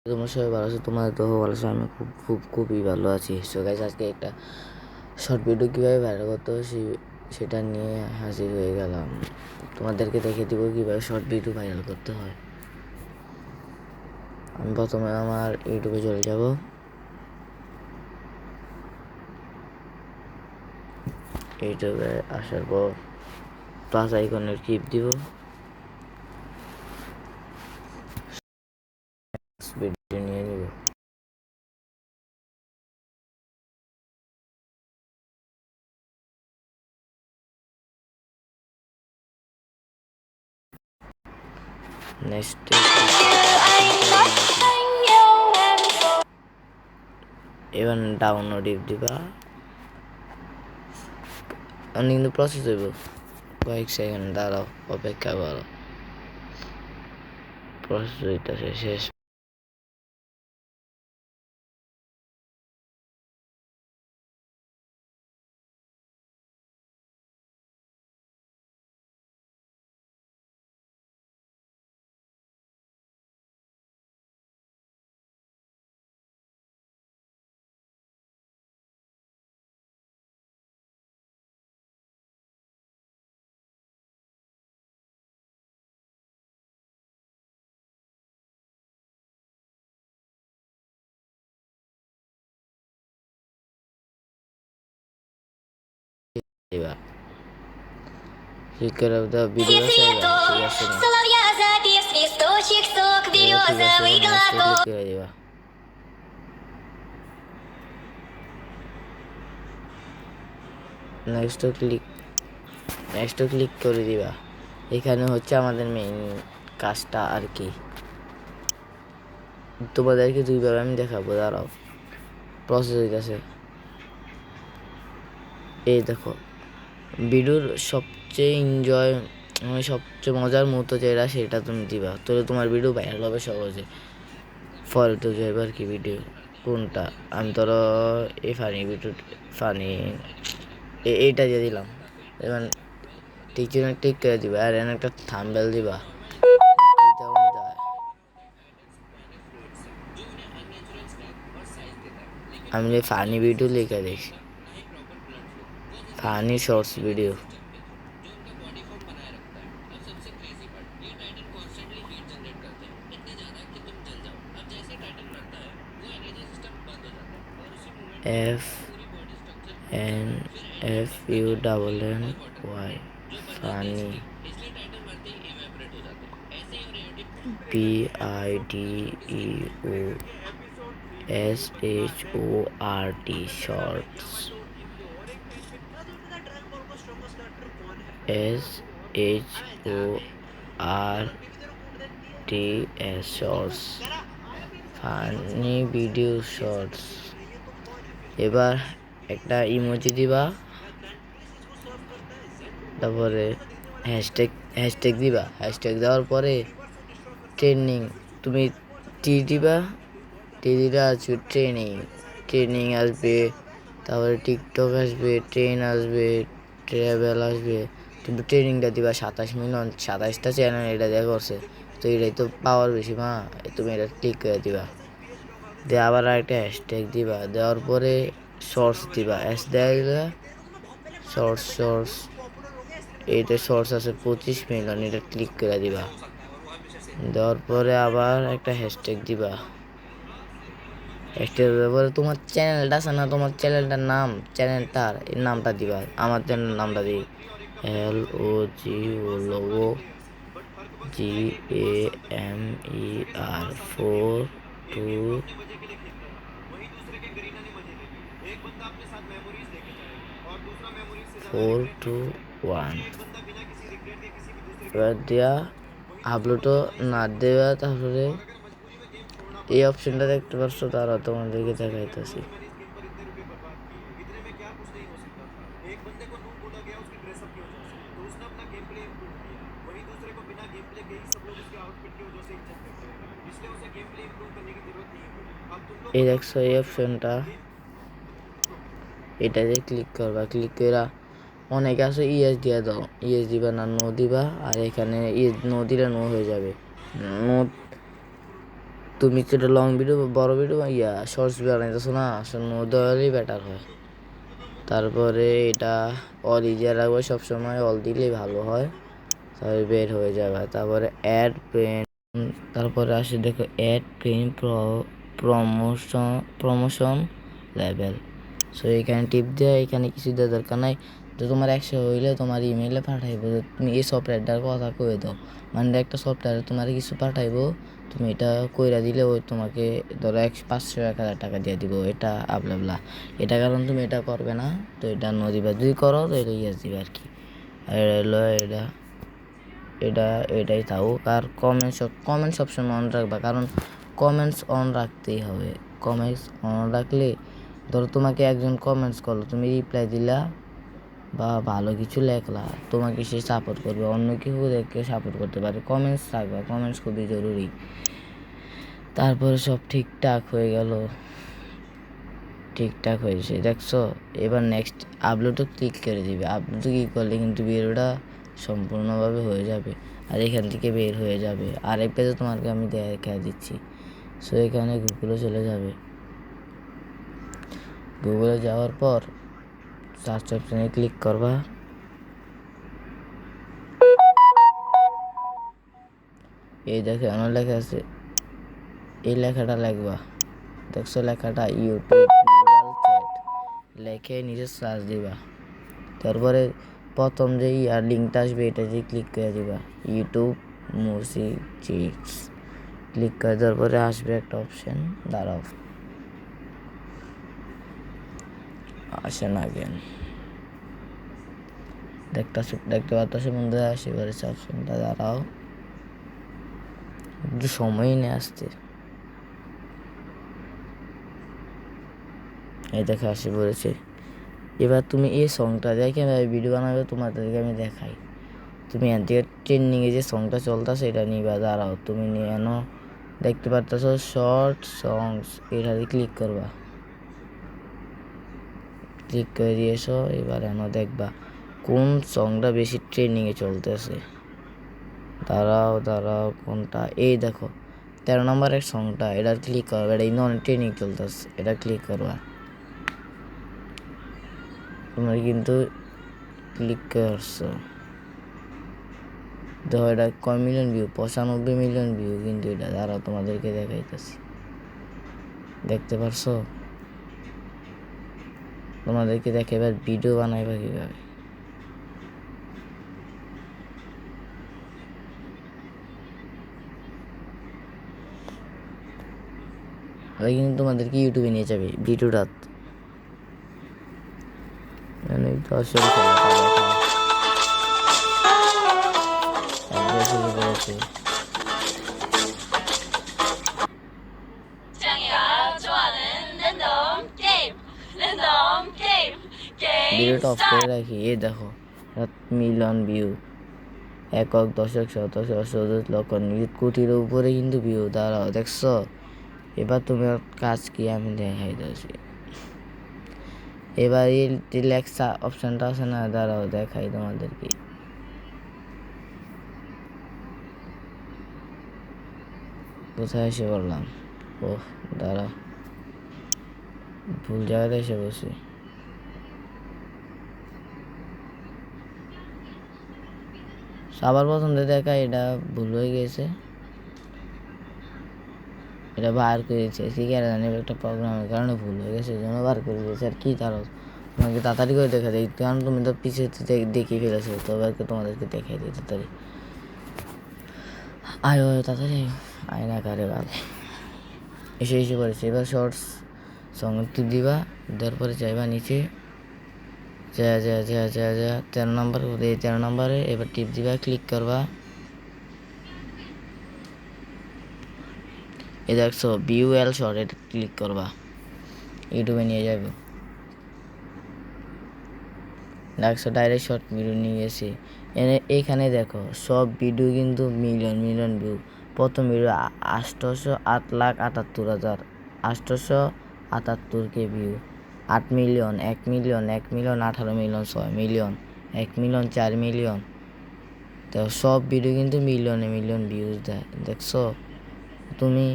তোমরা সবাই ভালো আছো, তোমাদের তো ভালো আছো, আমি খুবই ভালো আছি। সো গাইস, আজকে একটা শর্ট ভিডিও কীভাবে ভাইরাল করতে হয় সেটা নিয়ে হাজির হয়ে গেলাম। তোমাদেরকে দেখে দিব কীভাবে শর্ট ভিডিও ভাইরাল করতে হয়। আমি প্রথমে আমার ইউটিউবে চলে যাব। ইউটিউবে আসার পর প্লাস আইকনের ক্লিক দিব, ভিডিও নিয়ে নিব। নেক্সট এবার ডাউনলোড দিবা, কিন্তু প্রসেস হইব, কয়েক সেকেন্ড দাঁড়াও, অপেক্ষা করো, প্রসেস হইতেছে, শেষ। দিবা клик করে দাও, ভিডিও চাইবা, ঠিক আছে না? ক্লিক করে দিবা। নেক্সট ক্লিক করে দিবা। এখানে হচ্ছে আমাদের মেইন কাজটা আর কি। তোমাদেরকে দুইভাবে আমি দেখাবো, দাঁড়াও, প্রসেস হইতেছে। এই দেখো, ভিডিওর সবচেয়ে মজার মুহূর্ত যেটা, সেটা তুমি দিবা, তাহলে তোমার ভিডিও ভাইরাল হবে সহজে। ফলটু যাইব আর কি ভিডিও কোনটা। আমি ধরো এই এইটা দিয়ে দিলাম। এবার টিক করে দিবা, আর এখানে একটা থাম্বনেল দিবা। আমি যে ফানি ভিডিও লিখে দেখি, funny shorts video. FNFUNNY funny, BIDEOSHORT shorts, SHORTS shorts, funny video shorts. এবার একটা ইমোজি দিবা, তারপরে হ্যাশট্যাগ দিবা। হ্যাশট্যাগ দেওয়ার পরে ট্রেন্ডিং তুমি দিবা, দিলে আসবে ট্রেনিং আসবে, তারপরে টিকটক আসবে, ট্রেন আসবে, ট্রাভেল আসবে। তুমি ট্রেনিংটা দিবা 27টা চ্যানেল এটা দেখা করছে, তো এটাই তো পাওয়ার বেশি মা। তুমি এটা ক্লিক করে দিবা, দিয়ে আবার একটা হ্যাশট্যাগ দিবা, দেওয়ার পরে শর্টস দিবা। দেওয়া শর্টস এইটা শর্টস আছে 25 মিলিয়ন, এটা ক্লিক করে দিবা। দেওয়ার পরে আবার একটা হ্যাশট্যাগ দিবা। পরে তোমার চ্যানেলটা আছে না, তোমার চ্যানেলটার নাম, চ্যানেলটার এর নামটা দিবা। আমার চ্যানেল নামটা দিই LOGOGAMER 421। এবার দেওয়া আপলোডও না দেওয়া, তারপরে এই অপশনটা দেখতে পাচ্ছ, তারা তোমাদেরকে দেখাইতেছি। এই দেখছো এই অপশনটা, এটাতে ক্লিক করবা। ক্লিক করে অনেকে আছে ইয়েস দিয়ে দাও, ইয়েস দিবা না নো দিবা, আর এখানে নো দিলে নো হয়ে যাবে। নো তুমি যেটা লং ভিডিও বড় ভিডিও শর্টস বানাইতেছো না, আসলে মধ্যে হলেই বেটার হয়। তারপরে এটা অল ইজিয়া রাখবো সবসময়, অল দিলেই ভালো হয়, তাহলে বের হয়ে যাবে। তারপরে অ্যাড পেন, তারপরে আসে দেখো add pen promotion level. So এখানে টিপ দেওয়া, এখানে কিছু দেওয়ার দরকার নাই। তো তোমার 100 হইলে তোমার ইমেইলে পাঠাইবো, তুমি এই সফটওয়্যারটার কথা কয়ে দাও, মানে একটা সফটওয়্যারে তোমার কিছু পাঠাইবো, তুমি এটা কইরা দিলে ওই তোমাকে ধরো 500-1000 টাকা দিয়ে দিব, এটা আবলাবলা। এটা কারণ তুমি এটা করবে না, তো এটা দিবা, যদি করো তো এটা ইয়েস দিবে আর কি। আর এটা হলো এটাই থাকুক। আর কমেন্ট সবসময় অন রাখবা, কারণ কমেন্টস অন রাখতেই হবে। কমেন্টস অন রাখলে ধরো তোমাকে একজন কমেন্টস করলো, তুমি রিপ্লাই দিলা বা ভালো কিছু লেখলা, তোমাকে সে সাপোর্ট করবে, অন্য কেউ সাপোর্ট করতে পারে। কমেন্টস রাখবা, কমেন্টস খুবই জরুরি। তারপরে সব ঠিকঠাক হয়ে গেল, ঠিকঠাক হয়েছে দেখছো। এবার নেক্সট আপলোডও ক্লিক করে দিবে। আপলোডে ক্লিক করলে কিন্তু ভিডিওটা সম্পূর্ণভাবে হয়ে যাবে, আর এখান থেকে বের হয়ে যাবে। আরেক পেজে তোমাকে আমি দেখা দিচ্ছি। সো এখানে গুগলে চলে যাবে, গুগলে যাওয়ার পর সার্চ অপশানে ক্লিক করবা। এই দেখে আমার লেখা আছে, এই লেখাটা লিখবা, দেখছো লেখাটা ইউটিউব গ্লোবাল চ্যাট, লেখে নিজে সার্চ দিবা। তারপরে প্রথম যে লিঙ্কটা আসবে এটা যে ক্লিক করে দিবা, ইউটিউব মিউজিক চিটস, ক্লিক করে দেওয়ার পরে আসবে একটা অপশান, দাঁড়াও আসে না কেন, দেখতে পাচ্ছি বন্ধুরা, আসে করেছে অপশানটা, দাঁড়াও একটু সময় নিয়ে আসতে। এই দেখে আসে পড়েছে। এবার তুমি এই সংটা দেখে ভিডিও বানাবে, তোমাদেরকে আমি দেখাই। তুমি এখান থেকে ট্রেন্ডিংয়ে যে সংটা চলতেছে এটা নিবা, দাঁড়াও তুমি নিয়ে এনো, দেখতে পারতেছ শর্ট সংস, এটাতে ক্লিক করবা, ক্লিক করে দিয়েছো। এবার এনো দেখবা কোন সংটা বেশি ট্রেন্ডিংয়ে চলতেছে। দাঁড়াও কোনটা, এই দেখো 13 নম্বরের সংটা, এটা ক্লিক করবা, এটা ইনো অনেক ট্রেন্ডিং চলতেছে, এটা ক্লিক করবা। তোমরা কিন্তু ক্লিক করছো, দেখো এটা কয় মিলিয়ন ভিউ, 95 মিলিয়ন ভিউ কিন্তু এটা। দাঁড়াও তোমাদেরকে দেখাইতেছি, দেখতে পারছো? তোমাদেরকে দেখে এবার ভিডিও বানাইবা কিভাবে। ওই কিন্তু তোমাদেরকে ইউটিউবে নিয়ে যাবে ভিডিওটা, মানে দর্শক করেছে। ভিডিওটা অফ করে রাখি, এই দেখো মিলিয়ন ভিউ, একক দশক শতক শত লক্ষ নিযুত কোটির উপরে কিন্তু ভিউ। দাঁড়াও দেখছো, এবার তোমার কাজ কি আমি দেখাই দিচ্ছি। এবার এই রিল্যাক্স অপশানটা আছে না, দাঁড়াও দেখাই তোমাদেরকে। কোথায় এসে বললাম, ও দাঁড়াও ভুল জায়গাতে এসে বসি। সবার প্রথম দেখা এটা ভুল হয়ে গেছে, এটা বার করে দিয়েছে শিখে জানি, একটা প্রোগ্রামের কারণে ভুল হয়ে গেছে, এই জন্য বার করে দিয়েছে। আর কি তারও তোমাকে তাড়াতাড়ি করে দেখা দেয়, কারণ তুমি তো পিছিয়ে দেখিয়ে ফেলেছো, তবে তোমাদেরকে দেখাই দিই তাড়াতাড়ি। আয় তাড়াতাড়ি আয় না কারে বাদ এসে পড়েছে। এবার শর্টস সঙ্গে টিপ দিবা, দেওয়ার পরে চাইবা নিচে যা 13 নম্বর, এই 13 নম্বরে এবার টিপ দিবা, ক্লিক করবা। এ দেখছো ভিউ এল শর্ট, এটা ক্লিক করবা, ইউটিউবে নিয়ে যাবে। দেখছো ডাইরেক্ট শর্ট ভিডিও নিয়ে গেছি। এইখানে দেখো সব ভিডিও কিন্তু মিলিয়ন ভিউ। প্রথম video 8,78,78,000, 878K view, 8 million, 1 million, 1 million, 18 million, 6 million, 1 million, 4 million. তো সব ভিডিও কিন্তু মিলিয়ন ভিউজ দেয়, দেখছো। তুমি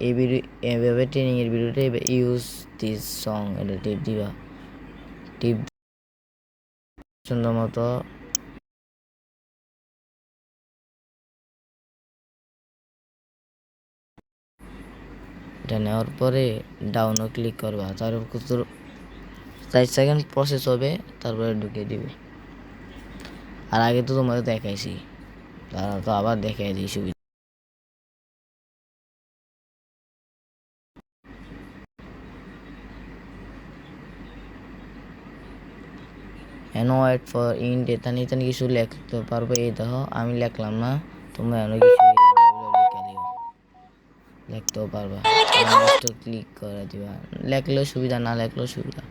এই ভিডিও এভাবে ট্রেনিংয়ের ভিডিওটা ইউজ দিস সং এটা টিপ দিবা, টিপ সুন্দর মতো এটা নেওয়ার পরে ডাউনও ক্লিক করবা, তারপর 4 সেকেন্ড প্রসেস হবে, তারপরে ঢুকে দিবে। আর আগে তো তোমাদের দেখাইছি, তারা তো আবার দেখাই দিই সুবিধা। ওয়েট ফর ইন্ট এখানে কিছু লিখতে পারবে। এই দেখো আমি লিখলাম না, তোমরা এখানে কিছু লিখে দিও, লিখতেও পারবা। ক্লিক করে দিবা, লেখলেও সুবিধা, না লেখলেও সুবিধা,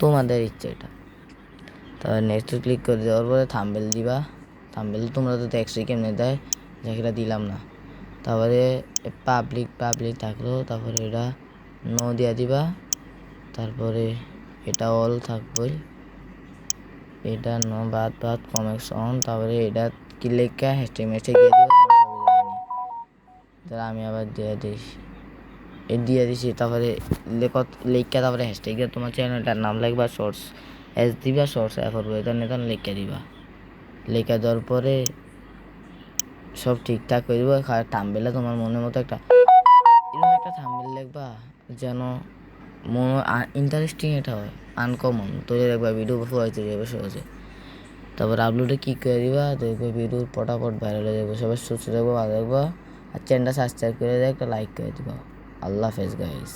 তোমাদের ইচ্ছা এটা। তারপর নেক্সট ক্লিক করে দেওয়ার পরে থাম্বনেল দিবা। থাম্বনেল তোমরা তো দেখছোই কেমনে দেয়, যেটা দিলাম না। তারপরে পাবলিক থাকলো, তারপরে এটা নো দিয়া দিবা। তারপরে এটা অল থাকবে, এটা নো বাদ কমেন্টস অন। তারপরে এটা কি লেখা হ্যাশট্যাগ দিয়ে দিবা। আমি আবার দিয়ে দিছি। তারপরে লেখা, তারপরে হ্যাশট্যাগ দিয়ে তোমার চ্যানেলটার নাম লিখবা, শর্টস এস দিবা, শর্টস এফ করবে, এটা লেখা দিবা। লেখা দেওয়ার পরে সব ঠিকঠাক করে দেবো। থাম্বনেলে তোমার মনের মতো একটা এরকম একটা থাম্বনেল লিখবা যেন ইন্টারেস্টিং এটা হয়, আনকমন তৈরি রাখবা, ভিডিও ফুয়াইতে যাবে সহজে। তারপর আপলোডে ক্লিক করে দিবা, দেখবে ভিডিও পটাপট ভাইরাল হয়ে যাবে। সবাই সুস্থ থাকবো, ভালো থাকবো। আর চ্যানেলটা সাবস্ক্রাইব করে দেয়, একটা লাইক করে দিবা। আল্লাহ হাফেজ গাইস।